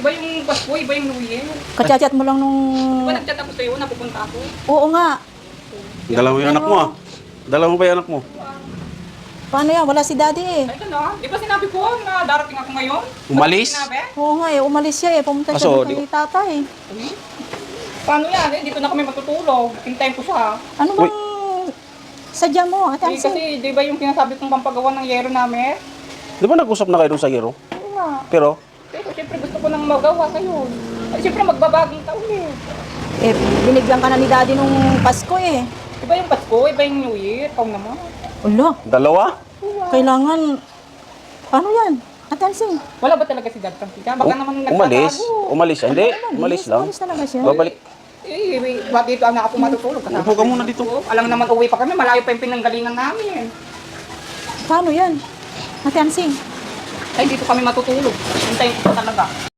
Iba yung Pasko, iba yung New Year. Kachat mo lang nung... Di ba nag-chat ako sa'yo, napupunta ako? Oo nga. Dala mo yung anak mo ah. Dala mo ba yung anak mo? Paano yan? Wala si daddy eh. Ay, ano? Di ba sinabi ko na darating ako ngayon? Umalis? Sinabi? Oo nga eh, umalis siya eh. Pumunta siya Aso, doon kay tatay. Paano yan? Eh, dito na kami matutulog. Hintayin ko siya. Ano bang sadya mo, Ate Eh, Hansi? kasi di ba yung pinasabi kong pampagawa ng yero namin? Di ba nag-usap na kayo dun sa Giro? Oo nga. Pero, Pero siyempre gusto ko nang magawa ngayon. Ay, siyempre magbabagong taon eh. Eh, binigyan ka na ni daddy nung Pasko eh. Iba yung Pasko, iba yung New Year. Ikaw naman. Ulo, dalawa? kailangan... Paano yan? Ate Hansi? Wala ba talaga si Dad Francisca? Baka naman Umalis? nagtatago. Umalis? Hindi, umalis lang. Umalis talaga siya. Babalik. Eh, bakit dito ako matutulog? Kasama Upo ka muna dito. ko. Alam naman uwi pa kami, malayo pa yung pinanggalingan namin. Paano yan? Ate Hansi? Ay, dito kami matutulog. Hintayin ko pa talaga.